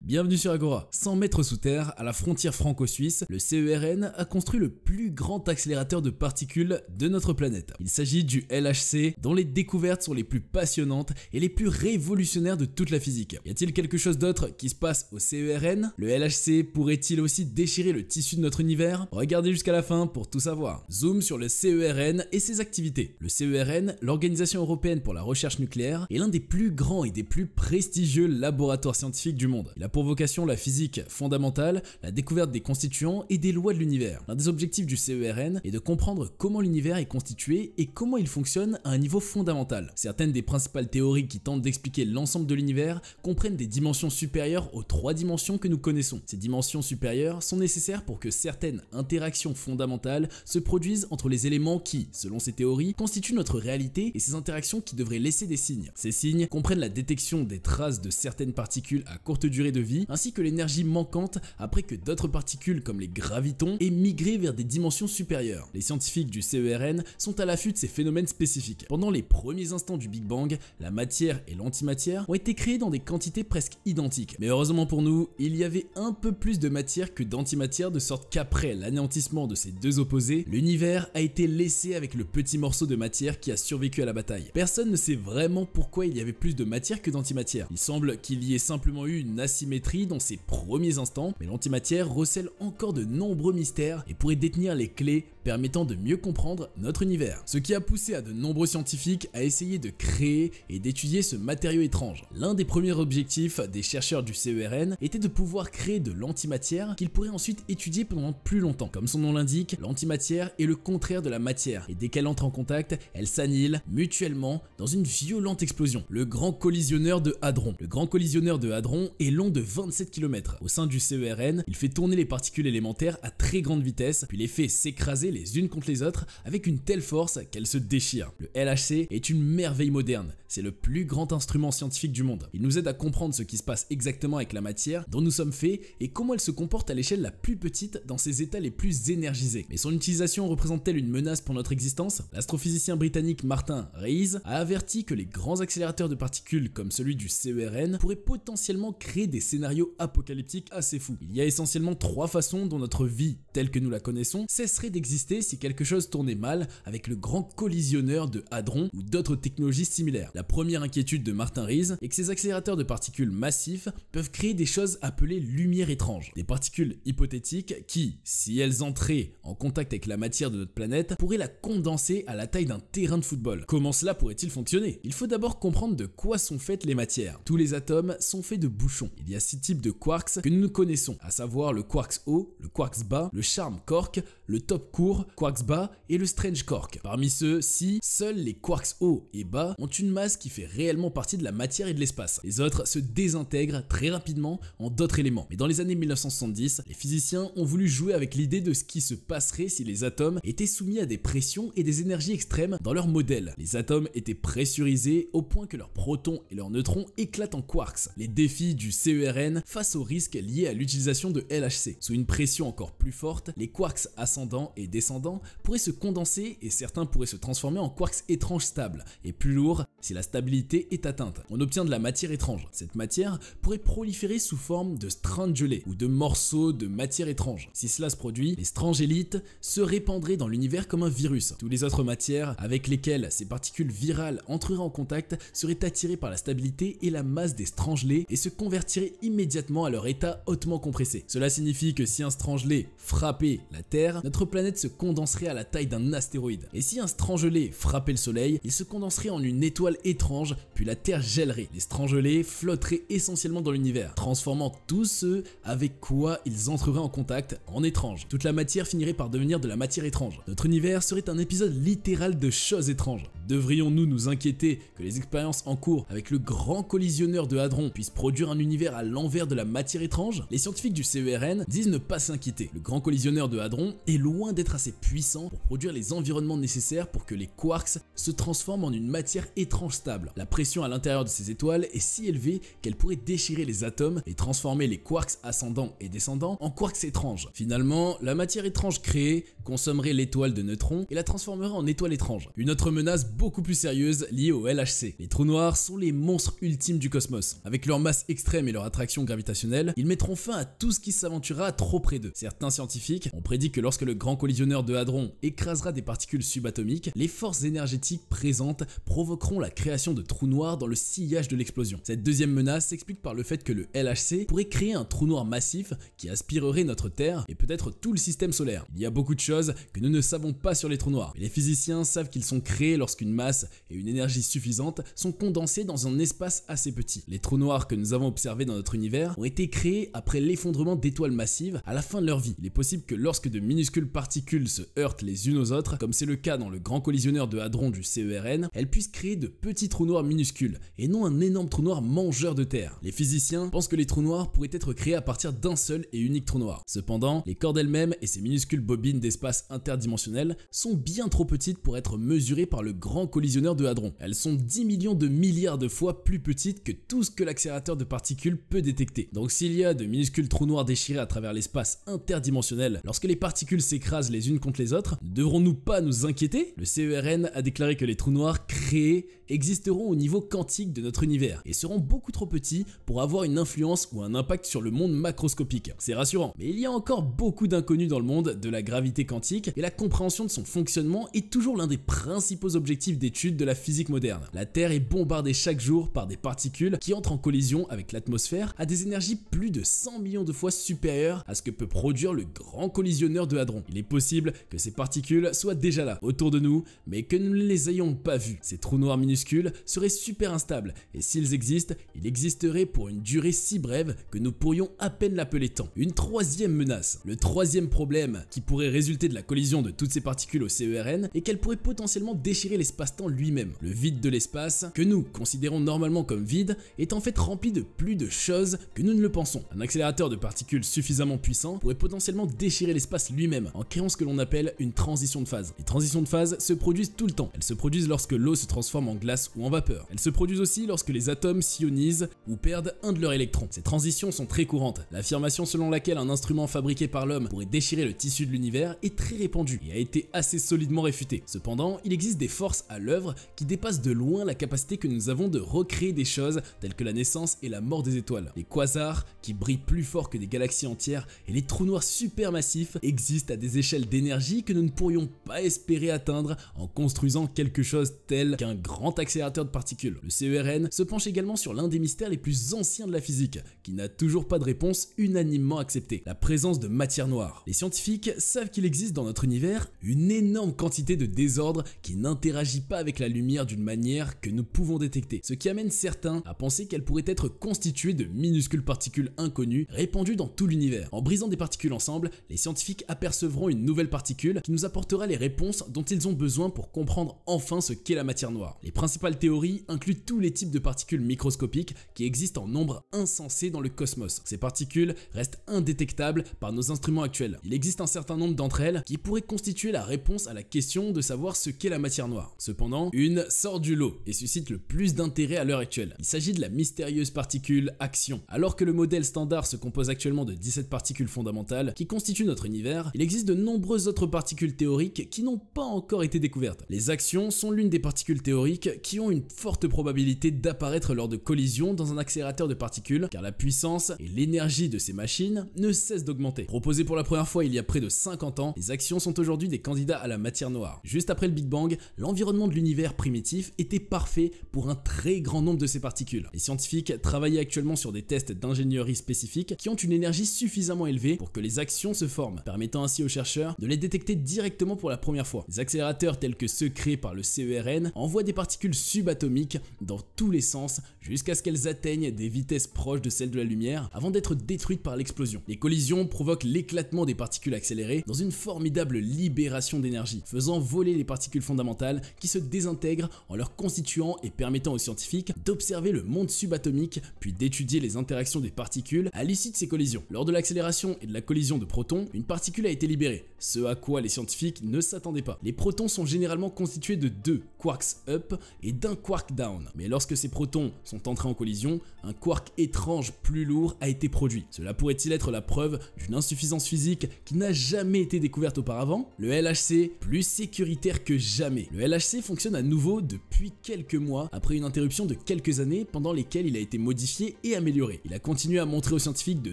Bienvenue sur Agora. 100 mètres sous terre, à la frontière franco-suisse, le CERN a construit le plus grand accélérateur de particules de notre planète. Il s'agit du LHC, dont les découvertes sont les plus passionnantes et les plus révolutionnaires de toute la physique. Y a-t-il quelque chose d'autre qui se passe au CERN? Le LHC pourrait-il aussi déchirer le tissu de notre univers? Regardez jusqu'à la fin pour tout savoir. Zoom sur le CERN et ses activités. Le CERN, l'Organisation européenne pour la recherche nucléaire, est l'un des plus grands et des plus prestigieux laboratoires scientifiques du monde. Il a pour vocation la physique fondamentale, la découverte des constituants et des lois de l'univers. L'un des objectifs du CERN est de comprendre comment l'univers est constitué et comment il fonctionne à un niveau fondamental. Certaines des principales théories qui tentent d'expliquer l'ensemble de l'univers comprennent des dimensions supérieures aux 3 dimensions que nous connaissons. Ces dimensions supérieures sont nécessaires pour que certaines interactions fondamentales se produisent entre les éléments qui, selon ces théories, constituent notre réalité et ces interactions qui devraient laisser des signes. Ces signes comprennent la détection des traces de certaines particules à courte durée de vie, ainsi que l'énergie manquante après que d'autres particules comme les gravitons aient migré vers des dimensions supérieures. Les scientifiques du CERN sont à l'affût de ces phénomènes spécifiques. Pendant les premiers instants du Big Bang, la matière et l'antimatière ont été créées dans des quantités presque identiques. Mais heureusement pour nous, il y avait un peu plus de matière que d'antimatière, de sorte qu'après l'anéantissement de ces deux opposés, l'univers a été laissé avec le petit morceau de matière qui a survécu à la bataille. Personne ne sait vraiment pourquoi il y avait plus de matière que d'antimatière. Il semble qu'il y ait simplement eu une asymétrie dans ses premiers instants, mais l'antimatière recèle encore de nombreux mystères et pourrait détenir les clés permettant de mieux comprendre notre univers. Ce qui a poussé à de nombreux scientifiques à essayer de créer et d'étudier ce matériau étrange. L'un des premiers objectifs des chercheurs du CERN était de pouvoir créer de l'antimatière qu'ils pourraient ensuite étudier pendant plus longtemps. Comme son nom l'indique, l'antimatière est le contraire de la matière et dès qu'elle entre en contact, elle s'annihile mutuellement dans une violente explosion. Le grand collisionneur de hadrons. Le grand collisionneur de hadrons est long de 27 km. Au sein du CERN, il fait tourner les particules élémentaires à très grande vitesse, puis les fait s'écraser les unes contre les autres avec une telle force qu'elles se déchirent. Le LHC est une merveille moderne, c'est le plus grand instrument scientifique du monde. Il nous aide à comprendre ce qui se passe exactement avec la matière dont nous sommes faits et comment elle se comporte à l'échelle la plus petite dans ses états les plus énergisés. Mais son utilisation représente-t-elle une menace pour notre existence? L'astrophysicien britannique Martin Rees a averti que les grands accélérateurs de particules comme celui du CERN pourraient potentiellement créer des scénarios apocalyptiques assez fous. Il y a essentiellement 3 façons dont notre vie, telle que nous la connaissons, cesserait d'exister si quelque chose tournait mal avec le grand collisionneur de hadrons ou d'autres technologies similaires. La première inquiétude de Martin Rees est que ces accélérateurs de particules massifs peuvent créer des choses appelées lumière étranges. Des particules hypothétiques qui, si elles entraient en contact avec la matière de notre planète, pourraient la condenser à la taille d'un terrain de football. Comment cela pourrait-il fonctionner? Il faut d'abord comprendre de quoi sont faites les matières. Tous les atomes sont faits de bouchons. Il y a 6 types de quarks que nous connaissons, à savoir le quarks haut, le quarks bas, le charm quark, le top court, quarks bas et le strange quark. Parmi ceux-ci, seuls les quarks hauts et bas ont une masse qui fait réellement partie de la matière et de l'espace. Les autres se désintègrent très rapidement en d'autres éléments. Mais dans les années 1970, les physiciens ont voulu jouer avec l'idée de ce qui se passerait si les atomes étaient soumis à des pressions et des énergies extrêmes dans leur modèle. Les atomes étaient pressurisés au point que leurs protons et leurs neutrons éclatent en quarks. Les défis du CERN face aux risques liés à l'utilisation de LHC. Sous une pression encore plus forte, les quarks ascendants et descendants pourraient se condenser et certains pourraient se transformer en quarks étranges stables et plus lourds si la stabilité est atteinte. On obtient de la matière étrange. Cette matière pourrait proliférer sous forme de strands gelés ou de morceaux de matière étrange. Si cela se produit, les strangélites se répandraient dans l'univers comme un virus. Toutes les autres matières avec lesquelles ces particules virales entreraient en contact seraient attirées par la stabilité et la masse des strangelets et se convertiraient immédiatement à leur état hautement compressé. Cela signifie que si un strangelet frappait la Terre, notre planète se condenserait à la taille d'un astéroïde. Et si un strangelet frappait le Soleil, il se condenserait en une étoile étrange, puis la Terre gèlerait. Les strangelets flotteraient essentiellement dans l'univers, transformant tous ceux avec quoi ils entreraient en contact en étranges. Toute la matière finirait par devenir de la matière étrange. Notre univers serait un épisode littéral de choses étranges. Devrions-nous nous inquiéter que les expériences en cours avec le grand collisionneur de hadrons puissent produire un univers à l'envers de la matière étrange? Les scientifiques du CERN disent ne pas s'inquiéter. Le grand collisionneur de hadrons est loin d'être assez puissant pour produire les environnements nécessaires pour que les quarks se transforment en une matière étrange stable. La pression à l'intérieur de ces étoiles est si élevée qu'elle pourrait déchirer les atomes et transformer les quarks ascendants et descendants en quarks étranges. Finalement, la matière étrange créée consommerait l'étoile de neutrons et la transformerait en étoile étrange. Une autre menace beaucoup plus sérieuse liée au LHC. Les trous noirs sont les monstres ultimes du cosmos. Avec leur masse extrême et leur attraction gravitationnelle, ils mettront fin à tout ce qui s'aventurera trop près d'eux. Certains scientifiques ont prédit que lorsque le grand collisionneur de hadron écrasera des particules subatomiques, les forces énergétiques présentes provoqueront la création de trous noirs dans le sillage de l'explosion. Cette deuxième menace s'explique par le fait que le LHC pourrait créer un trou noir massif qui aspirerait notre Terre et peut-être tout le système solaire. Il y a beaucoup de choses que nous ne savons pas sur les trous noirs, mais les physiciens savent qu'ils sont créés lorsqu'une masse et une énergie suffisante sont condensées dans un espace assez petit. Les trous noirs que nous avons observés dans notre univers ont été créés après l'effondrement d'étoiles massives à la fin de leur vie. Il est possible que lorsque de minuscules particules se heurtent les unes aux autres, comme c'est le cas dans le grand collisionneur de hadron du CERN, elles puissent créer de petits trous noirs minuscules et non un énorme trou noir mangeur de terre. Les physiciens pensent que les trous noirs pourraient être créés à partir d'un seul et unique trou noir. Cependant, les cordes elles-mêmes et ces minuscules bobines d'espace interdimensionnel sont bien trop petites pour être mesurées par le grand collisionneur de hadron. Elles sont 10 millions de milliards de fois plus petites que tout ce que l'accélérateur de particules peut détecter. Donc s'il y a de minuscules trous noirs déchirés à travers l'espace interdimensionnel lorsque les particules s'écrasent les unes contre les autres, ne devrons-nous pas nous inquiéter? Le CERN a déclaré que les trous noirs créés existeront au niveau quantique de notre univers et seront beaucoup trop petits pour avoir une influence ou un impact sur le monde macroscopique. C'est rassurant, mais il y a encore beaucoup d'inconnus dans le monde de la gravité quantique et la compréhension de son fonctionnement est toujours l'un des principaux objectifs d'étude de la physique moderne. La Terre est bombardée chaque jour par des particules qui entrent en collision avec l'atmosphère à des énergies plus de 100 millions de fois supérieures à ce que peut produire le grand collisionneur de hadron. Il est possible que ces particules soient déjà là, autour de nous, mais que nous ne les ayons pas vues. Ces trous noirs minuscules seraient super instables et s'ils existent, ils existeraient pour une durée si brève que nous pourrions à peine l'appeler temps. Une troisième menace. Le troisième problème qui pourrait résulter de la collision de toutes ces particules au CERN est qu'elles pourraient potentiellement déchirer l'espace-temps lui-même. Le vide de l'espace, que nous considérons normalement comme vide, est en fait rempli de plus de choses que nous ne le pensons. Un accélérateur de particules suffisamment puissant pourrait potentiellement déchirer l'espace lui-même en créant ce que l'on appelle une transition de phase. Les transitions de phase se produisent tout le temps. Elles se produisent lorsque l'eau se transforme en glace ou en vapeur. Elles se produisent aussi lorsque les atomes s'ionisent ou perdent un de leurs électrons. Ces transitions sont très courantes. L'affirmation selon laquelle un instrument fabriqué par l'homme pourrait déchirer le tissu de l'univers est très répandue et a été assez solidement réfutée. Cependant, il existe des forces à l'œuvre qui dépassent de loin la capacité que nous avons de recréer des choses telles que la naissance et la mort des étoiles. Les quasars, qui brillent plus fort que des galaxies entières, et les trous noirs supermassifs existent à des échelles d'énergie que nous ne pourrions pas espérer atteindre en construisant quelque chose tel qu'un grand accélérateur de particules. Le CERN se penche également sur l'un des mystères les plus anciens de la physique, qui n'a toujours pas de réponse unanimement acceptée: la présence de matière noire. Les scientifiques savent qu'il existe dans notre univers une énorme quantité de désordre qui n'interagit pas avec la lumière d'une manière que nous pouvons détecter, ce qui amène certains à penser qu'elle pourrait être constituée de minuscules particules inconnues répandues dans tout l'univers. En brisant des particules ensemble, les scientifiques apercevront une nouvelle particule qui nous apportera les réponses dont ils ont besoin pour comprendre enfin ce qu'est la matière noire. Les principales théories incluent tous les types de particules microscopiques qui existent en nombre insensé dans le cosmos. Ces particules restent indétectables par nos instruments actuels. Il existe un certain nombre d'entre elles qui pourraient constituer la réponse à la question de savoir ce qu'est la matière noire. Cependant, une sort du lot et suscite le plus d'intérêt à l'heure actuelle. Il s'agit de la mystérieuse particule action. Alors que le modèle standard se compose actuellement de 17 particules fondamentales qui constituent notre univers, il existe de nombreuses autres particules théoriques qui n'ont pas encore été découvertes. Les actions sont l'une des particules théoriques qui ont une forte probabilité d'apparaître lors de collisions dans un accélérateur de particules, car la puissance et l'énergie de ces machines ne cessent d'augmenter. Proposées pour la première fois il y a près de 50 ans, les actions sont aujourd'hui des candidats à la matière noire. Juste après le Big Bang, l'environnement de l'univers primitif était parfait pour un très grand nombre de ces particules. Les scientifiques travaillent actuellement sur des tests d'ingénierie spécifiques qui ont une énergie suffisamment élevée pour que les actions se forment, permettant ainsi aux chercheurs de les détecter directement pour la première fois. Les accélérateurs tels que ceux créés par le CERN envoient des particules subatomiques dans tous les sens jusqu'à ce qu'elles atteignent des vitesses proches de celles de la lumière avant d'être détruites par l'explosion. Les collisions provoquent l'éclatement des particules accélérées dans une formidable libération d'énergie, faisant voler les particules fondamentales qui se désintègrent en leur constituant et permettant aux scientifiques d'observer le monde subatomique puis d'étudier les interactions des particules à l'issue de ces collisions. Lors de l'accélération et de la collision de protons, une particule a été libérée, ce à quoi les scientifiques ne s'attendaient pas. Les protons sont généralement constitués de 2 quarks up et d'un quark down, mais lorsque ces protons sont entrés en collision, un quark étrange plus lourd a été produit. Cela pourrait-il être la preuve d'une insuffisance physique qui n'a jamais été découverte auparavant? Le LHC, plus sécuritaire que jamais. Le LHC LHC fonctionne à nouveau depuis quelques mois, après une interruption de quelques années pendant lesquelles il a été modifié et amélioré. Il a continué à montrer aux scientifiques de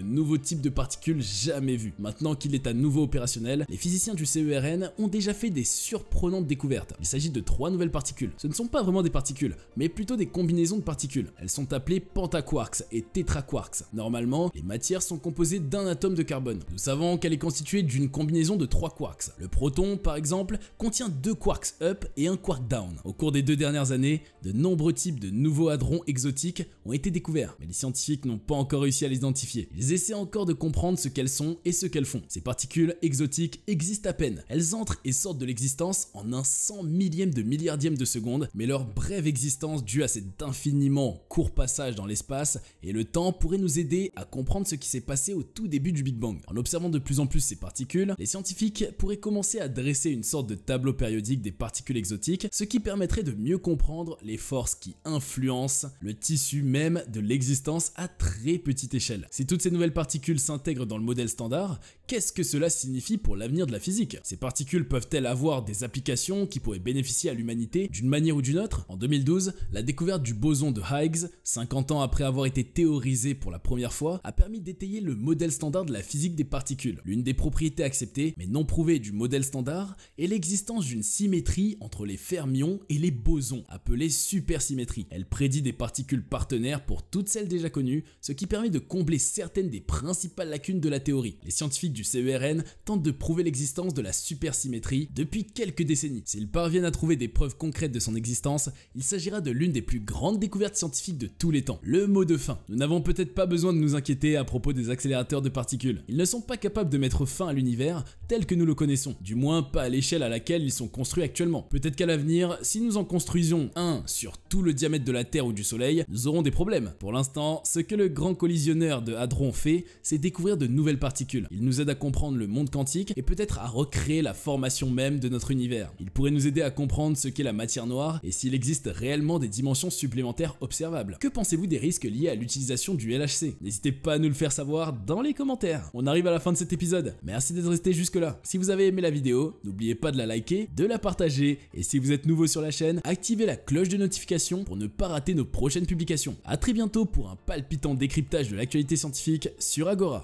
nouveaux types de particules jamais vus. Maintenant qu'il est à nouveau opérationnel, les physiciens du CERN ont déjà fait des surprenantes découvertes. Il s'agit de 3 nouvelles particules. Ce ne sont pas vraiment des particules, mais plutôt des combinaisons de particules. Elles sont appelées pentaquarks et tétraquarks. Normalement, les matières sont composées d'un atome de carbone. Nous savons qu'elle est constituée d'une combinaison de 3 quarks. Le proton, par exemple, contient 2 quarks up et un quark down. Au cours des 2 dernières années, de nombreux types de nouveaux hadrons exotiques ont été découverts, mais les scientifiques n'ont pas encore réussi à les identifier. Ils essaient encore de comprendre ce qu'elles sont et ce qu'elles font. Ces particules exotiques existent à peine. Elles entrent et sortent de l'existence en un 100 millième de milliardième de seconde, mais leur brève existence due à cet infiniment court passage dans l'espace et le temps pourrait nous aider à comprendre ce qui s'est passé au tout début du Big Bang. En observant de plus en plus ces particules, les scientifiques pourraient commencer à dresser une sorte de tableau périodique des particules exotiques, ce qui permettrait de mieux comprendre les forces qui influencent le tissu même de l'existence à très petite échelle. Si toutes ces nouvelles particules s'intègrent dans le modèle standard, qu'est-ce que cela signifie pour l'avenir de la physique? Ces particules peuvent-elles avoir des applications qui pourraient bénéficier à l'humanité d'une manière ou d'une autre? En 2012, la découverte du boson de Higgs, 50 ans après avoir été théorisé pour la première fois, a permis d'étayer le modèle standard de la physique des particules. L'une des propriétés acceptées, mais non prouvées du modèle standard, est l'existence d'une symétrie entre les fermions et les bosons, appelée supersymétrie. Elle prédit des particules partenaires pour toutes celles déjà connues, ce qui permet de combler certaines des principales lacunes de la théorie. Les scientifiques du CERN tentent de prouver l'existence de la supersymétrie depuis quelques décennies. S'ils parviennent à trouver des preuves concrètes de son existence, il s'agira de l'une des plus grandes découvertes scientifiques de tous les temps. Le mot de fin. Nous n'avons peut-être pas besoin de nous inquiéter à propos des accélérateurs de particules. Ils ne sont pas capables de mettre fin à l'univers tel que nous le connaissons, du moins pas à l'échelle à laquelle ils sont construits actuellement. Peut-être qu'à l'avenir, si nous en construisions un sur tout le diamètre de la Terre ou du Soleil, nous aurons des problèmes. Pour l'instant, ce que le grand collisionneur de hadrons fait, c'est découvrir de nouvelles particules. Il nous aide à comprendre le monde quantique et peut-être à recréer la formation même de notre univers. Il pourrait nous aider à comprendre ce qu'est la matière noire et s'il existe réellement des dimensions supplémentaires observables. Que pensez-vous des risques liés à l'utilisation du LHC? N'hésitez pas à nous le faire savoir dans les commentaires. On arrive à la fin de cet épisode. Merci d'être resté jusque là. Si vous avez aimé la vidéo, n'oubliez pas de la liker, de la partager et si vous êtes nouveau sur la chaîne, activez la cloche de notification pour ne pas rater nos prochaines publications. A très bientôt pour un palpitant décryptage de l'actualité scientifique sur Agora.